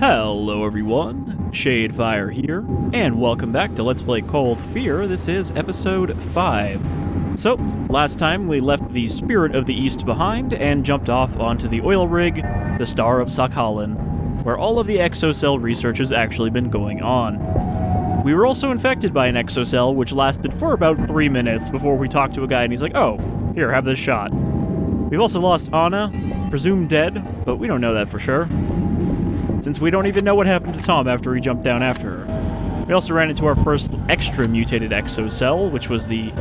Hello everyone, Shadefire here, and welcome back to Let's Play Cold Fear. This is episode 5. So, last time we left the Spirit of the East behind and jumped off onto the oil rig, the Star of Sakhalin, where all of the Exocell research has actually been going on. We were also infected by an Exocell, which lasted for about 3 minutes before we talked to a guy and he's like, "Oh, here, have this shot." We've also lost Anna, presumed dead, but we don't know that for sure, since we don't even know what happened to Tom after he jumped down after her. We also ran into our first extra mutated Exocell, which was the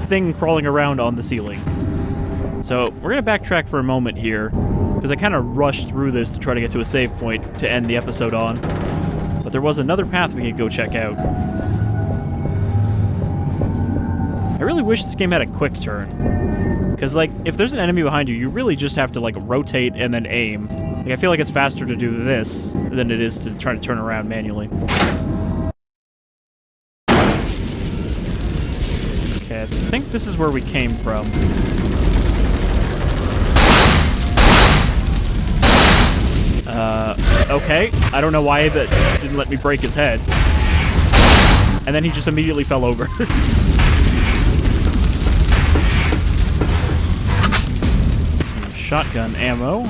thing crawling around on the ceiling. So we're going to backtrack for a moment here, because I kind of rushed through this to try to get to a save point to end the episode on. But there was another path we could go check out. I really wish this game had a quick turn. Because, like, if there's an enemy behind you, you really just have to, like, rotate and then aim. Like, I feel like it's faster to do this than it is to try to turn around manually. Okay, I think this is where we came from. Okay. I don't know why that didn't let me break his head. And then he just immediately fell over. Some shotgun ammo.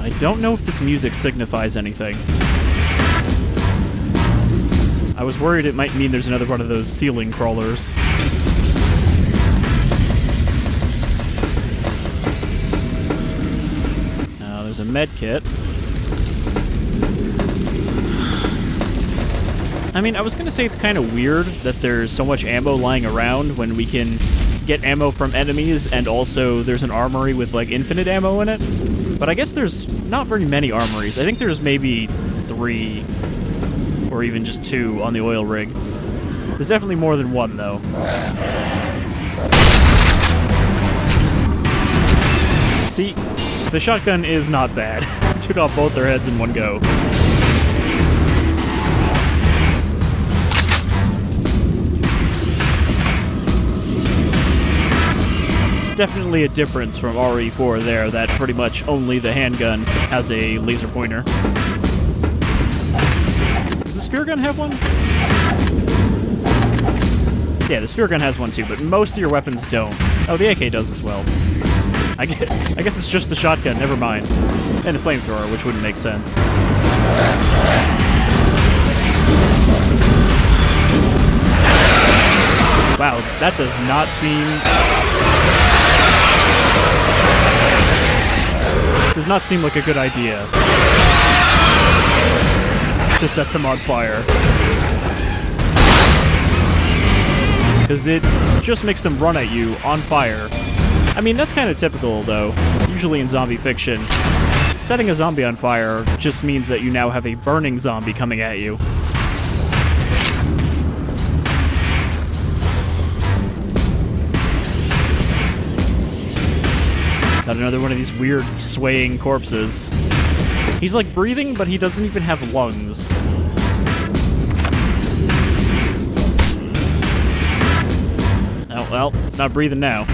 I don't know if this music signifies anything. I was worried it might mean there's another one of those ceiling crawlers. Now there's a med kit. I mean, I was gonna say it's kind of weird that there's so much ammo lying around when we can get ammo from enemies, and also there's an armory with, like, infinite ammo in it. But I guess there's not very many armories. I think there's maybe 3, or even just 2 on the oil rig. There's definitely more than 1, though. See, the shotgun is not bad. Took off both their heads in one go. Definitely a difference from RE4 there, that pretty much only the handgun has a laser pointer. Does the spear gun have one? Yeah, the spear gun has one too, but most of your weapons don't. Oh, the AK does as well. I guess it's just the shotgun, never mind. And the flamethrower, which wouldn't make sense. Wow, that does not seem... does not seem like a good idea to set them on fire. Because it just makes them run at you on fire. I mean, that's kind of typical, though. Usually in zombie fiction, setting a zombie on fire just means that you now have a burning zombie coming at you. Got another one of these weird swaying corpses. He's like breathing, but he doesn't even have lungs. Oh, well, it's not breathing now.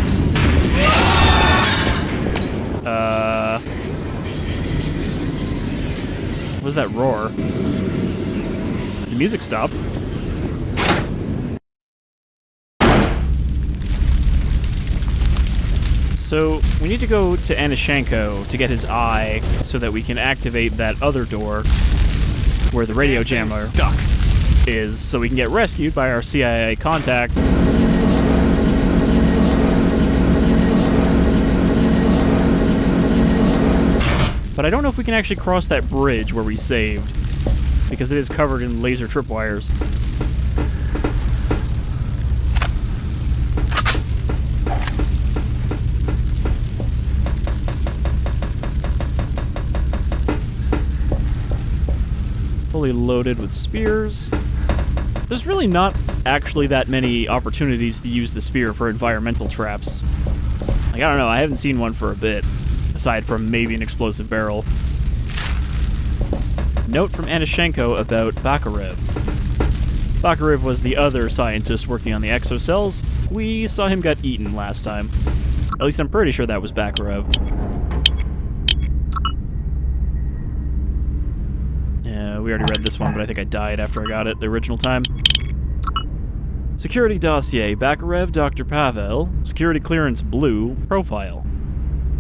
What was that roar? Did the music stop? So, we need to go to Anischenko to get his eye so that we can activate that other door where the radio jammer is, so we can get rescued by our CIA contact. But I don't know if we can actually cross that bridge where we saved, because it is covered in laser tripwires. Fully loaded with spears. There's really not actually that many opportunities to use the spear for environmental traps. Like, I don't know, I haven't seen one for a bit, aside from maybe an explosive barrel. Note from Anischenko about Bakarev. Bakarev was the other scientist working on the exocells. We saw him get eaten last time. At least I'm pretty sure that was Bakarev. Yeah, we already read this one, but I think I died after I got it the original time. Security dossier, Bakarev, Dr. Pavel, security clearance blue, profile.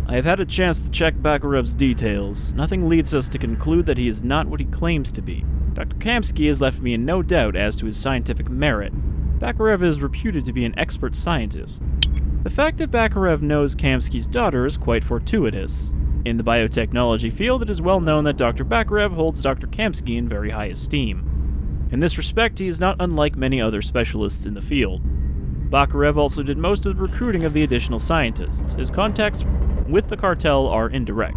I have had a chance to check Bakarev's details. Nothing leads us to conclude that he is not what he claims to be. Dr. Kamsky has left me in no doubt as to his scientific merit. Bakarev is reputed to be an expert scientist. The fact that Bakarev knows Kamsky's daughter is quite fortuitous. In the biotechnology field, it is well known that Dr. Bakarev holds Dr. Kamsky in very high esteem. In this respect, he is not unlike many other specialists in the field. Bakarev also did most of the recruiting of the additional scientists. His contacts with the cartel are indirect.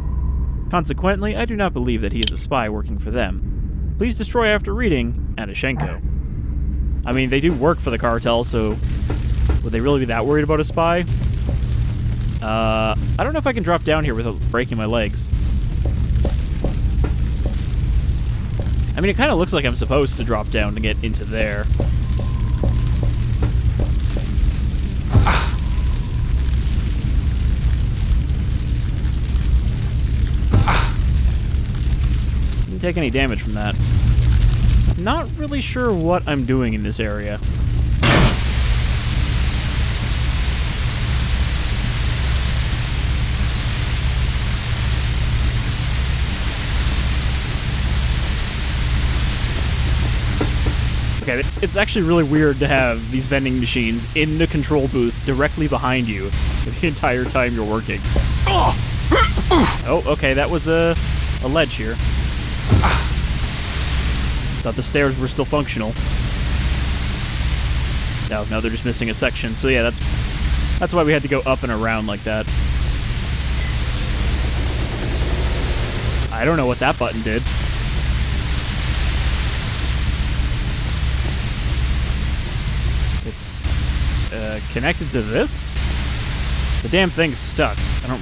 Consequently, I do not believe that he is a spy working for them. Please destroy after reading Anischenko. I mean, they do work for the cartel, so would they really be that worried about a spy? I don't know if I can drop down here without breaking my legs. I mean, it kind of looks like I'm supposed to drop down to get into there. Didn't take any damage from that. Not really sure what I'm doing in this area. Okay, it's actually really weird to have these vending machines in the control booth directly behind you the entire time you're working. Oh, okay, that was a ledge here. Thought the stairs were still functional. No, they're just missing a section. So yeah, that's why we had to go up and around like that. I don't know what that button did. It's connected to this? The damn thing's stuck. I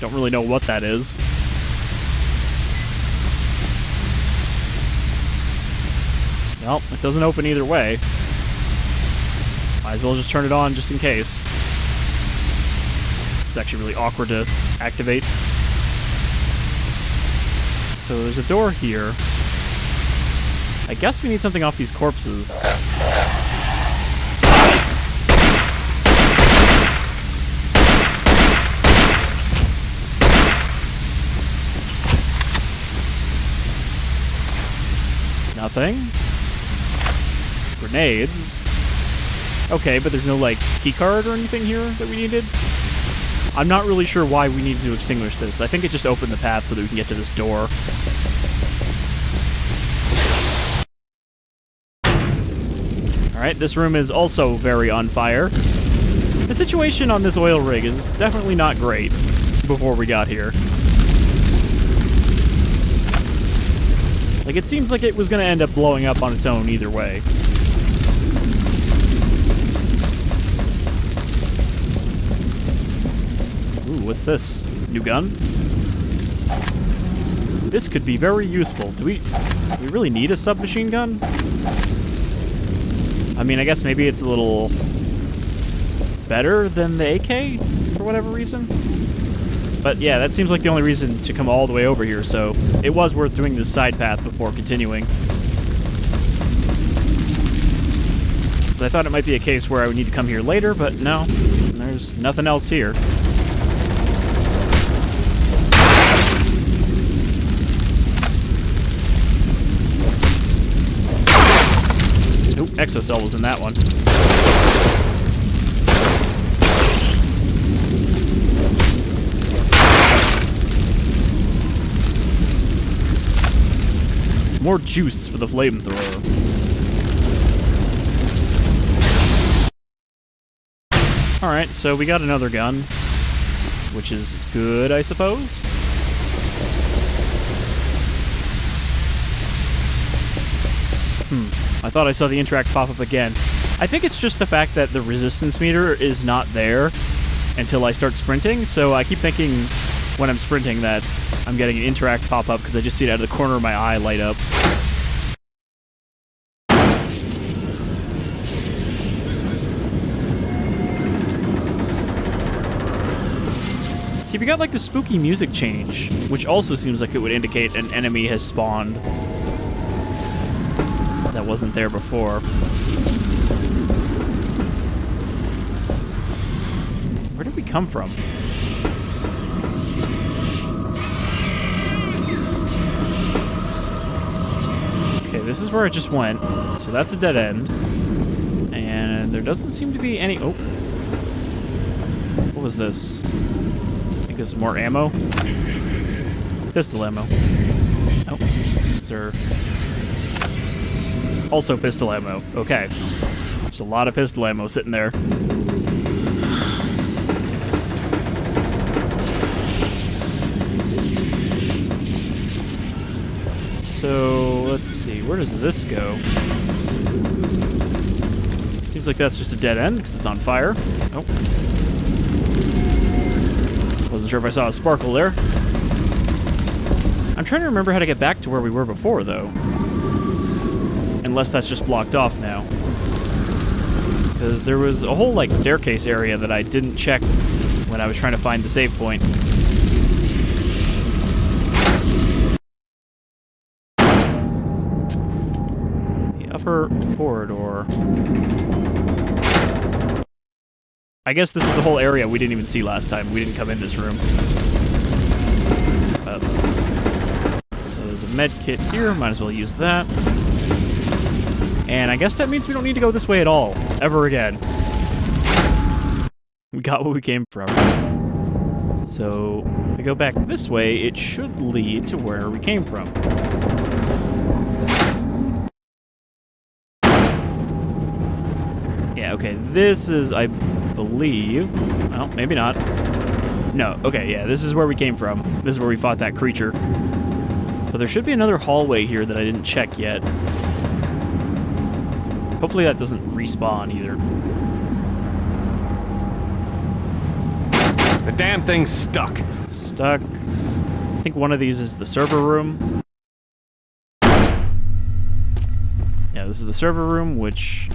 don't really know what that is. Well, it doesn't open either way. Might as well just turn it on just in case. It's actually really awkward to activate. So there's a door here. I guess we need something off these corpses. Nothing. Grenades. Okay, but there's no, like, keycard or anything here that we needed? I'm not really sure why we needed to extinguish this. I think it just opened the path so that we can get to this door. Alright, this room is also very on fire. The situation on this oil rig is definitely not great before we got here. Like, it seems like it was going to end up blowing up on its own either way. Ooh, what's this? New gun? This could be very useful. Do we really need a submachine gun? I mean, I guess maybe it's a little better than the AK for whatever reason. But yeah, that seems like the only reason to come all the way over here, so it was worth doing this side path before continuing. Because I thought it might be a case where I would need to come here later, but no, there's nothing else here. Nope, Exocell was in that one. More juice for the flamethrower. Alright, so we got another gun, which is good, I suppose. I thought I saw the interact pop up again. I think it's just the fact that the resistance meter is not there until I start sprinting, so I keep thinking when I'm sprinting that I'm getting an interact pop up because I just see it out of the corner of my eye light up. See, we got like the spooky music change, which also seems like it would indicate an enemy has spawned that wasn't there before. Where did we come from? Okay, this is where I just went, so that's a dead end. And there doesn't seem to be any... Oh. What was this? I think this is more ammo. Pistol ammo. Oh. Is there... Also pistol ammo. Okay. There's a lot of pistol ammo sitting there. So, let's see. Where does this go? Seems like that's just a dead end because it's on fire. Oh. Wasn't sure if I saw a sparkle there. I'm trying to remember how to get back to where we were before, though. Unless that's just blocked off now. Because there was a whole, like, staircase area that I didn't check when I was trying to find the save point. The upper corridor. I guess this was a whole area we didn't even see last time. We didn't come in this room. So there's a med kit here. Might as well use that. And I guess that means we don't need to go this way at all. Ever again. We got what we came from. So, if we go back this way, it should lead to where we came from. Yeah, okay, this is, I believe... Well, maybe not. No, okay, yeah, this is where we came from. This is where we fought that creature. But there should be another hallway here that I didn't check yet. Hopefully that doesn't respawn either. The damn thing's stuck. It's stuck. I think one of these is the server room. Yeah, this is the server room, which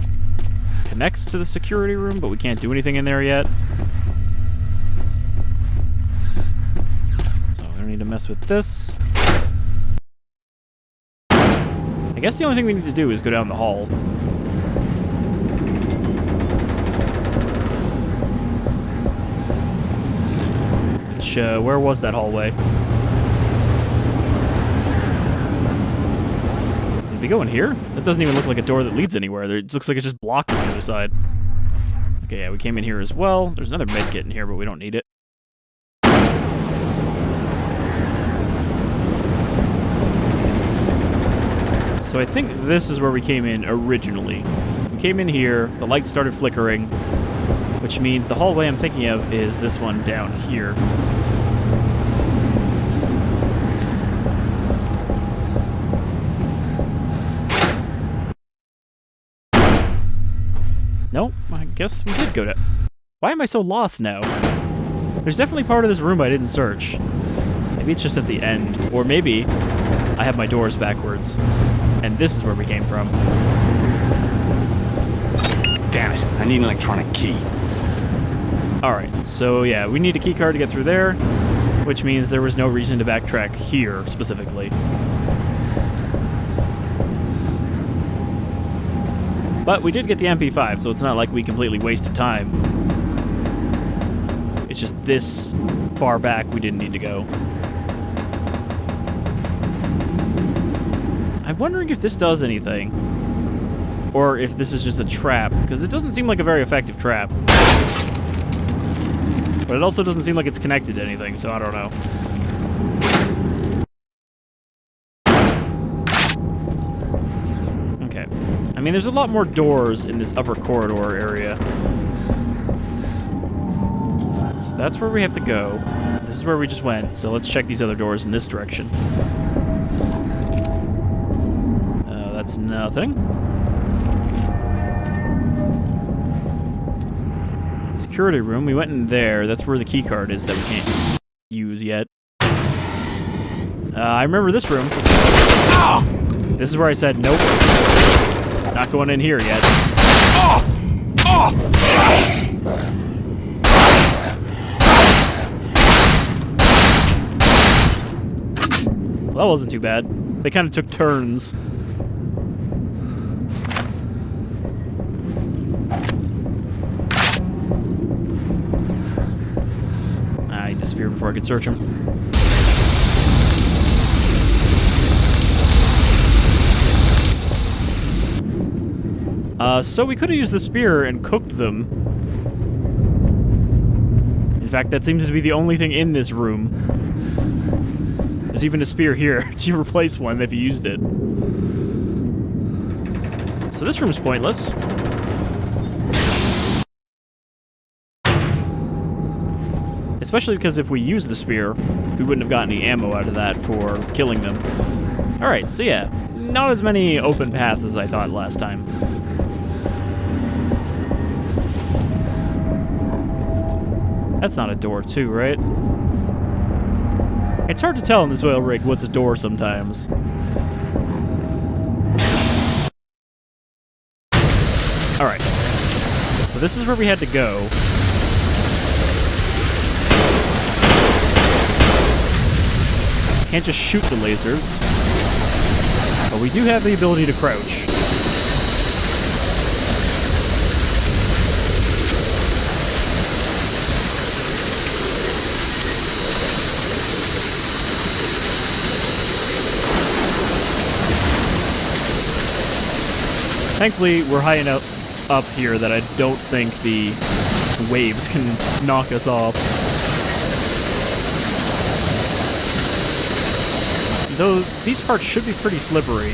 connects to the security room, but we can't do anything in there yet. So we don't need to mess with this. I guess the only thing we need to do is go down the hall. Which, where was that hallway? Did we go in here? That doesn't even look like a door that leads anywhere. It looks like it's just blocked on the other side. Okay, yeah, we came in here as well. There's another med kit in here, but we don't need it. So I think this is where we came in originally. We came in here, the light started flickering, which means the hallway I'm thinking of is this one down here. Nope, I guess we did go to... Why am I so lost now? There's definitely part of this room I didn't search. Maybe it's just at the end. Or maybe I have my doors backwards. And this is where we came from. Damn it, I need an electronic key. Alright, so yeah, we need a key card to get through there, which means there was no reason to backtrack here, specifically. But we did get the Ep.5, so it's not like we completely wasted time. It's just this far back we didn't need to go. I'm wondering if this does anything. Or if this is just a trap, because it doesn't seem like a very effective trap. But it also doesn't seem like it's connected to anything, so I don't know. Okay. I mean, there's a lot more doors in this upper corridor area. So that's where we have to go. This is where we just went, so let's check these other doors in this direction. That's nothing. Security room, we went in there. That's where the key card is that we can't use yet. I remember this room. This is where I said, nope. Not going in here yet. Well, that wasn't too bad. They kind of took turns. He disappeared before I could search him. So we could have used the spear and cooked them. In fact, that seems to be the only thing in this room. There's even a spear here to replace one if you used it. So this room's pointless. Especially because if we used the spear, we wouldn't have gotten any ammo out of that for killing them. Alright, so yeah, not as many open paths as I thought last time. That's not a door too, right? It's hard to tell in this oil rig what's a door sometimes. Alright. So this is where we had to go. Can't just shoot the lasers. But we do have the ability to crouch. Thankfully, we're high enough up here that I don't think the waves can knock us off. Though these parts should be pretty slippery.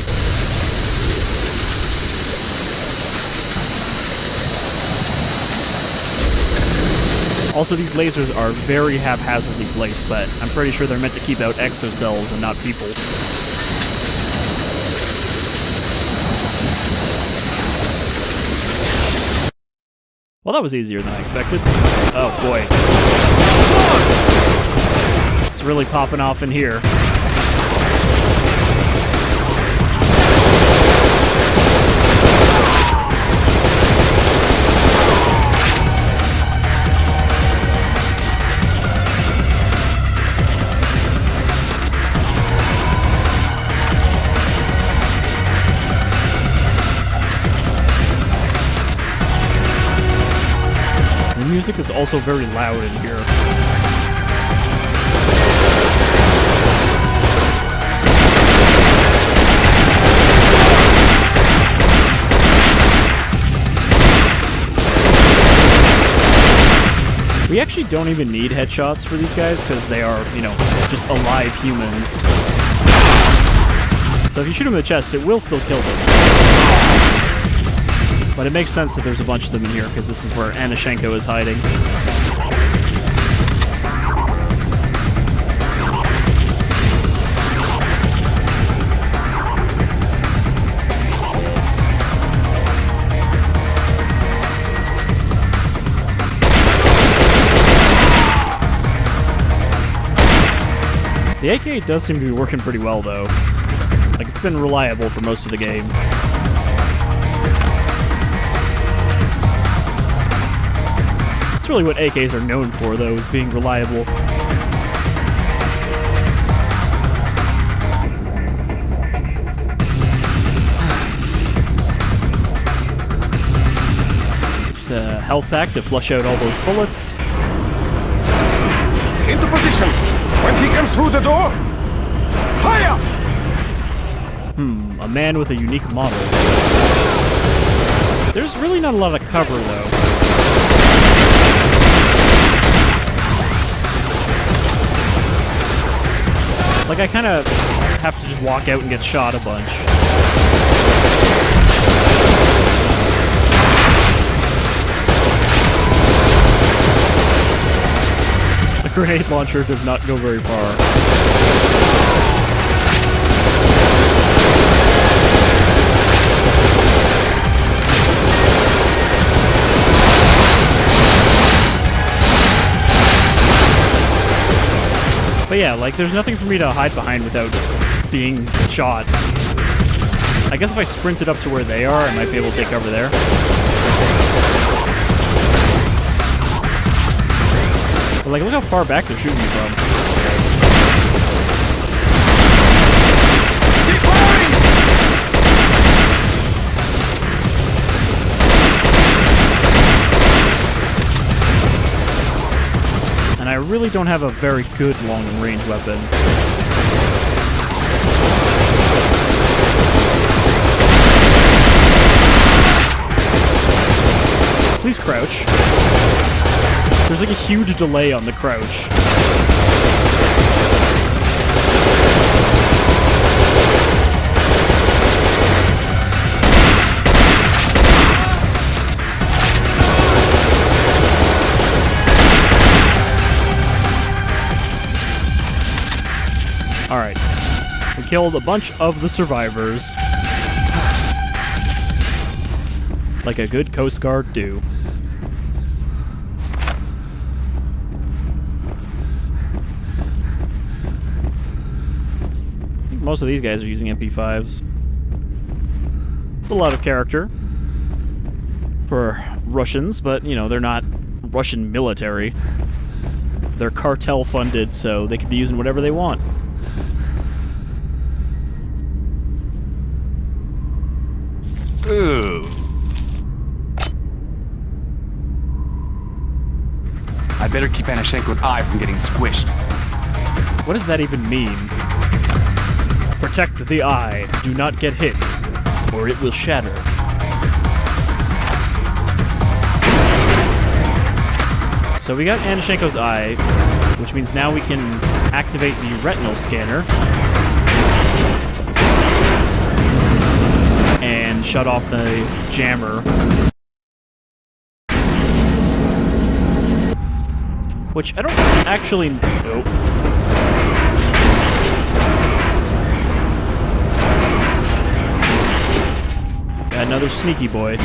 Also, these lasers are very haphazardly placed, but I'm pretty sure they're meant to keep out exocells and not people. Well, that was easier than I expected. Oh, boy. It's really popping off in here. The music is also very loud in here. We actually don't even need headshots for these guys because they are, you know, just alive humans. So if you shoot them in the chest, it will still kill them. But it makes sense that there's a bunch of them in here, because this is where Anischenko is hiding. The AK does seem to be working pretty well, though. Like, it's been reliable for most of the game. That's really what AKs are known for, though, is being reliable. Just a health pack to flush out all those bullets. Into position! When he comes through the door, fire! A man with a unique model. There's really not a lot of cover, though. Like, I kind of have to just walk out and get shot a bunch. The grenade launcher does not go very far. But yeah, like, there's nothing for me to hide behind without being shot. I guess if I sprinted up to where they are, I might be able to take cover there. But, like, look how far back they're shooting me from. I really don't have a very good long-range weapon. Please crouch. There's like a huge delay on the crouch. Alright. We killed a bunch of the survivors. Like a good Coast Guard do. I think most of these guys are using MP5s. A lot of character for Russians, but, you know, they're not Russian military. They're cartel funded, so they can be using whatever they want. Ooh. I better keep Anischenko's eye from getting squished. What does that even mean? Protect the eye. Do not get hit, or it will shatter. So we got Anischenko's eye, which means now we can activate the retinal scanner and shut off the jammer. Which I don't actually... Nope. Got another sneaky boy.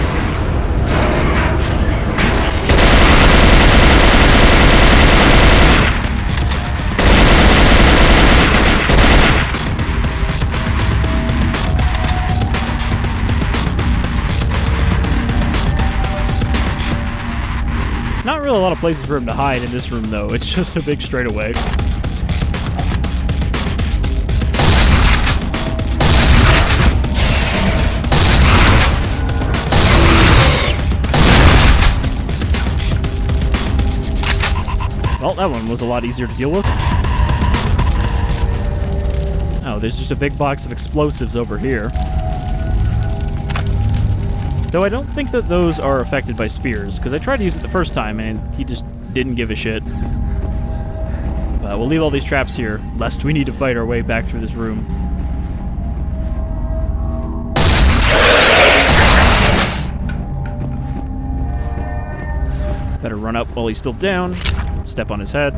Not really a lot of places for him to hide in this room, though. It's just a big straightaway. Well, that one was a lot easier to deal with. Oh, there's just a big box of explosives over here. Though I don't think that those are affected by spears, because I tried to use it the first time and he just didn't give a shit. But we'll leave all these traps here, lest we need to fight our way back through this room. Better run up while he's still down, step on his head.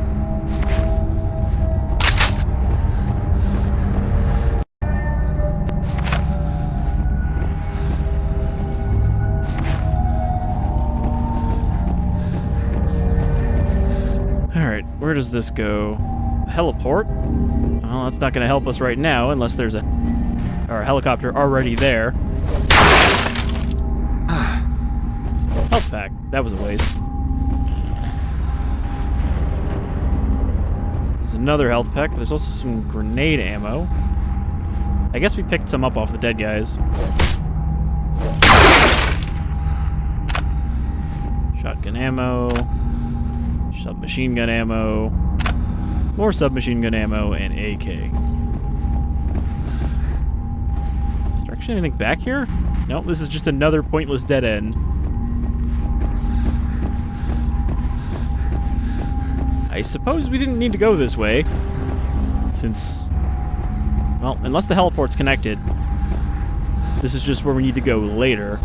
Where does this go? Heliport? Well, that's not going to help us right now unless there's a helicopter already there. Health pack. That was a waste. There's another health pack, but there's also some grenade ammo. I guess we picked some up off the dead guys. Shotgun ammo. Submachine gun ammo, more submachine gun ammo, and AK. Is there actually anything back here? Nope, this is just another pointless dead end. I suppose we didn't need to go this way, since, well, unless the heliport's connected, this is just where we need to go later.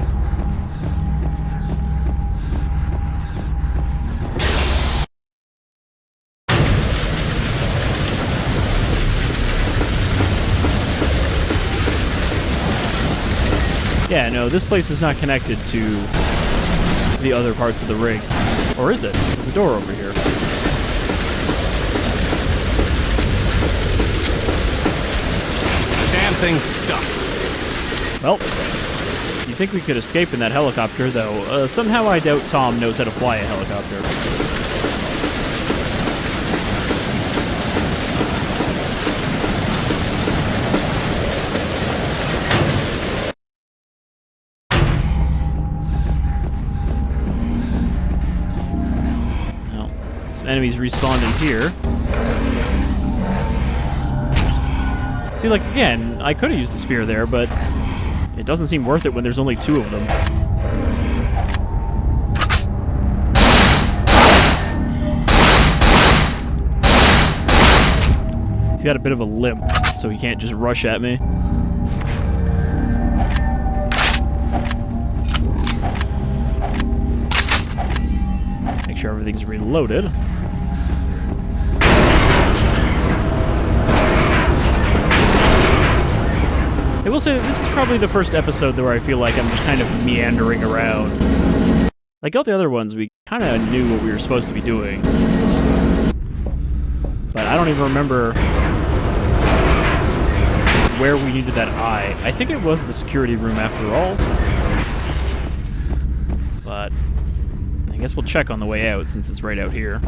Yeah, no, this place is not connected to the other parts of the rig. Or is it? There's a door over here. The damn thing's stuck. Well, you'd think we could escape in that helicopter, though. Somehow I doubt Tom knows how to fly a helicopter. enemies respawned in here. See, like, again, I could have used the spear there, but it doesn't seem worth it when there's only 2 of them. He's got a bit of a limp, so he can't just rush at me. Make sure everything's reloaded. I will say that this is probably the first episode where I feel like I'm just kind of meandering around. Like all the other ones, we kind of knew what we were supposed to be doing. But I don't even remember where we needed that eye. I think it was the security room after all. But I guess we'll check on the way out since it's right out here.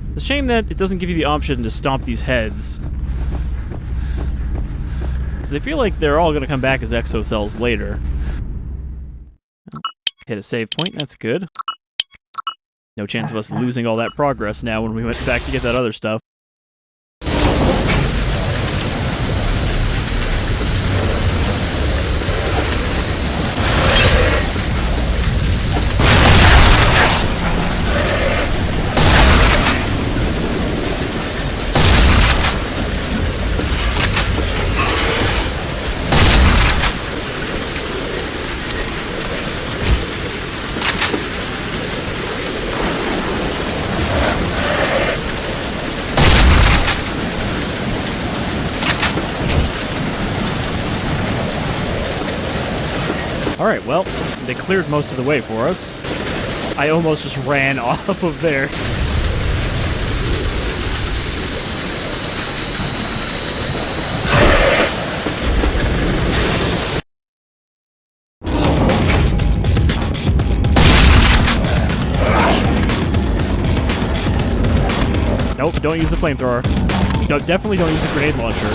It's a shame that it doesn't give you the option to stomp these heads. Because I feel like they're all going to come back as Exocells later. Hit a save point, that's good. No chance of us losing all that progress now when we went back to get that other stuff. Alright, well, they cleared most of the way for us. I almost just ran off of there. Nope, don't use the flamethrower. Definitely don't use the grenade launcher.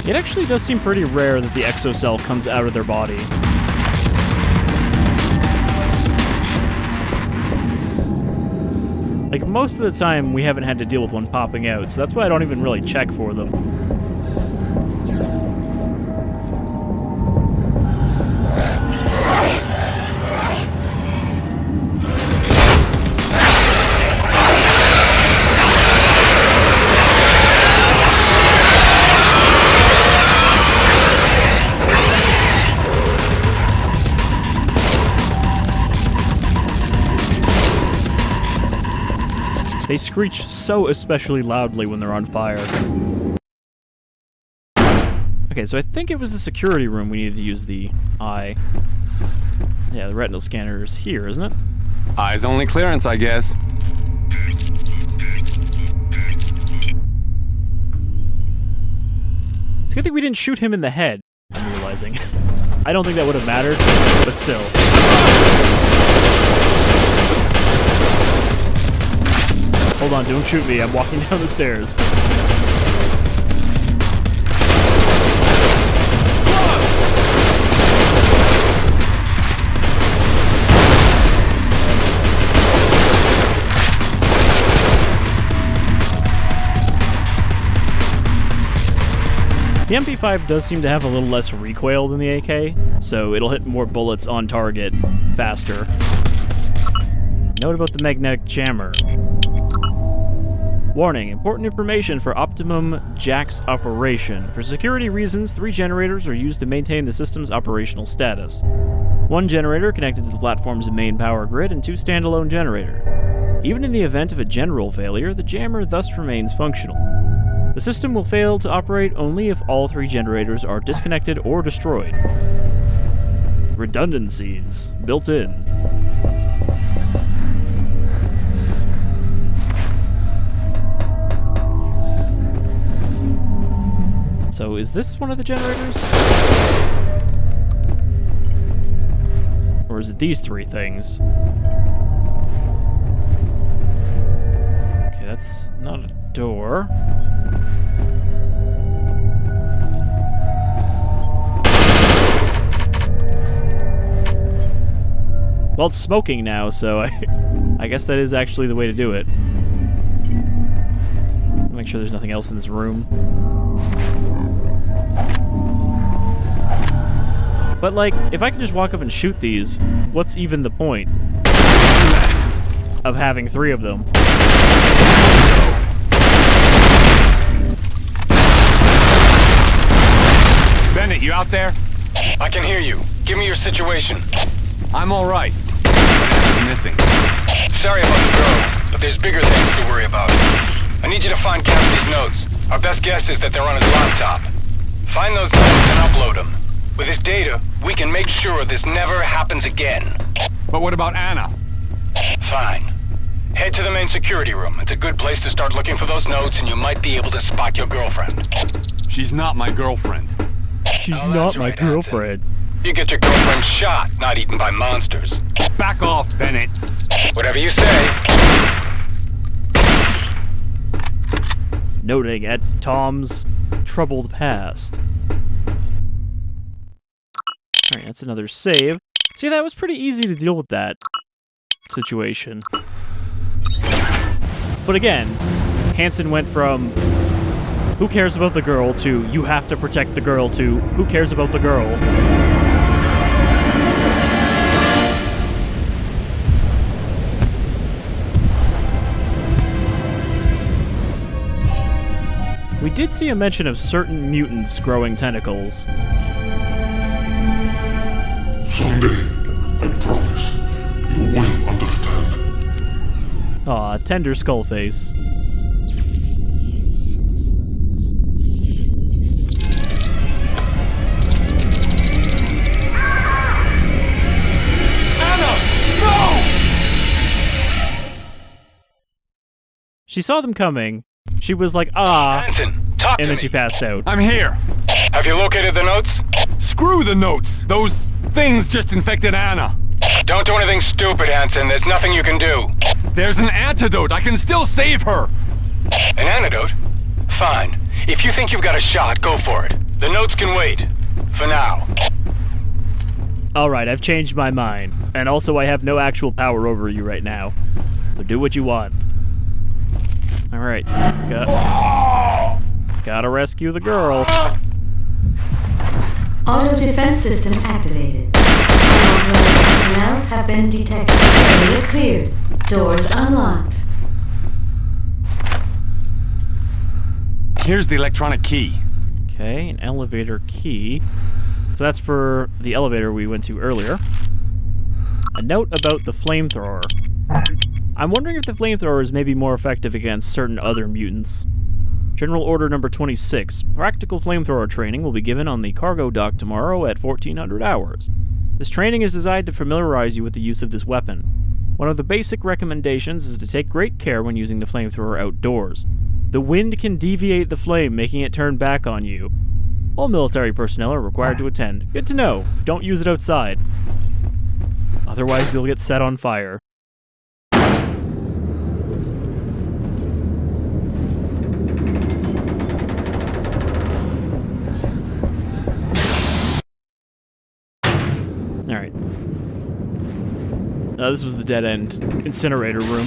It actually does seem pretty rare that the Exocell comes out of their body. Like, most of the time, we haven't had to deal with one popping out, so that's why I don't even really check for them. They screech so especially loudly when they're on fire. Okay, so I think it was the security room we needed to use the eye. Yeah, the retinal scanner is here, isn't it? Eyes only clearance, I guess. It's a good thing we didn't shoot him in the head, I'm realizing. I don't think that would have mattered, but still. Hold on, don't shoot me. I'm walking down the stairs. The Ep.5 does seem to have a little less recoil than the AK, so it'll hit more bullets on target faster. Note about the magnetic jammer. Warning, important information for optimum JAX operation. For security reasons, 3 generators are used to maintain the system's operational status. 1 generator connected to the platform's main power grid and 2 standalone generator. Even in the event of a general failure, the jammer thus remains functional. The system will fail to operate only if all 3 generators are disconnected or destroyed. Redundancies built in. So is this one of the generators? Or is it these 3 things? that's not a door. Well, it's smoking now, so I guess that is actually the way to do it. Make sure there's nothing else in this room. But, like, if I can just walk up and shoot these, what's even the point of having 3 of them? Bennett, you out there? I can hear you. Give me your situation. I'm all right. Bennett is missing. Sorry about the girl, but there's bigger things to worry about. I need you to find Cassidy's notes. Our best guess is that they're on his laptop. Find those notes and upload them. With his data, we can make sure this never happens again. But what about Anna? Fine. Head to the main security room. It's a good place to start looking for those notes, and you might be able to spot your girlfriend. She's not my girlfriend. She's Oh, not that's my right, girlfriend. You get your girlfriend shot, not eaten by monsters. Back off, Bennett. Whatever you say. Noting at Tom's troubled past. Alright, that's another save. See, that was pretty easy to deal with that situation. But again, Hansen went from who cares about the girl to you have to protect the girl to who cares about the girl. We did see a mention of certain mutants growing tentacles. Someday, I promise, you will understand. Aw, tender skullface. Anna! No! She saw them coming. She was like, ah, Hansen, talk and to then me. she passed out. I'm here. Have you located the notes? Screw the notes. Those things just infected Anna. Don't do anything stupid, Hansen. There's nothing you can do. There's an antidote. I can still save her. An antidote? Fine. If you think you've got a shot, go for it. The notes can wait. For now. Alright, I've changed my mind. And also, I have no actual power over you right now. So do what you want. Alright. Gotta rescue the girl. Auto defense system activated. Unauthorized personnel have been detected. Area cleared. Doors unlocked. Here's the electronic key. Okay, an elevator key. So that's for the elevator we went to earlier. A note about the flamethrower. I'm wondering if the flamethrower is maybe more effective against certain other mutants. General Order Number 26. Practical flamethrower training will be given on the cargo dock tomorrow at 1400 hours. This training is designed to familiarize you with the use of this weapon. One of the basic recommendations is to take great care when using the flamethrower outdoors. The wind can deviate the flame, making it turn back on you. All military personnel are required to attend. Good to know. Don't use it outside. Otherwise, you'll get set on fire. Alright. This was the dead-end incinerator room.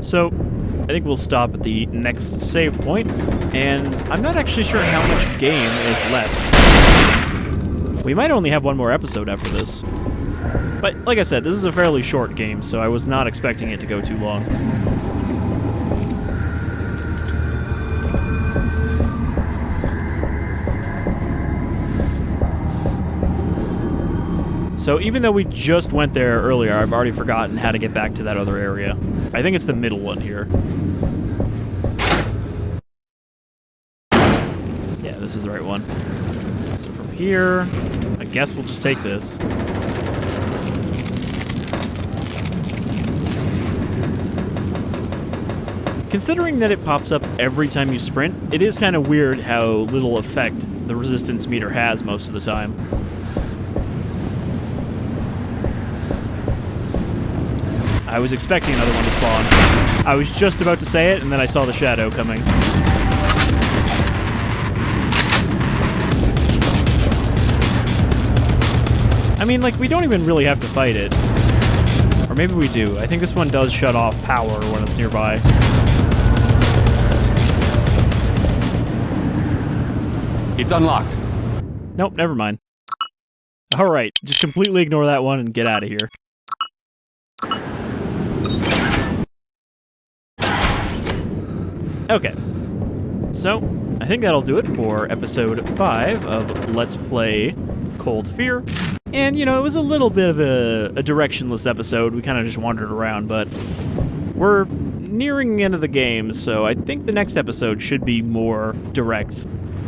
So, I think we'll stop at the next save point, and I'm not actually sure how much game is left. We might only have one more episode after this. But, like I said, this is a fairly short game, so I was not expecting it to go too long. So even though we just went there earlier, I've already forgotten how to get back to that other area. I think it's the middle one here. Yeah, this is the right one. So from here, I guess we'll just take this. Considering that it pops up every time you sprint, it is kind of weird how little effect the resistance meter has most of the time. I was expecting another one to spawn. I was just about to say it, and then I saw the shadow coming. I mean, like, we don't even really have to fight it. Or maybe we do. I think this one does shut off power when it's nearby. It's unlocked. Nope, never mind. Alright, just completely ignore that one and get out of here. Okay. So, I think that'll do it for episode 5 of Let's Play Cold Fear. And, you know, it was a little bit of a directionless episode. We kind of just wandered around, but we're nearing the end of the game, so I think the next episode should be more direct.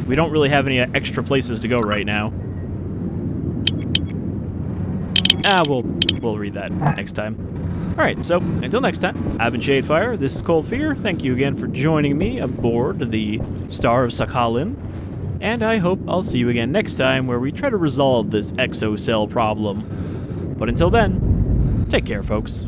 We don't really have any extra places to go right now. We'll read that next time. Alright, so until next time, I've been Shadefire, this is Cold Fear. Thank you again for joining me aboard the Star of Sakhalin. And I hope I'll see you again next time where we try to resolve this Exocell problem. But until then, take care, folks.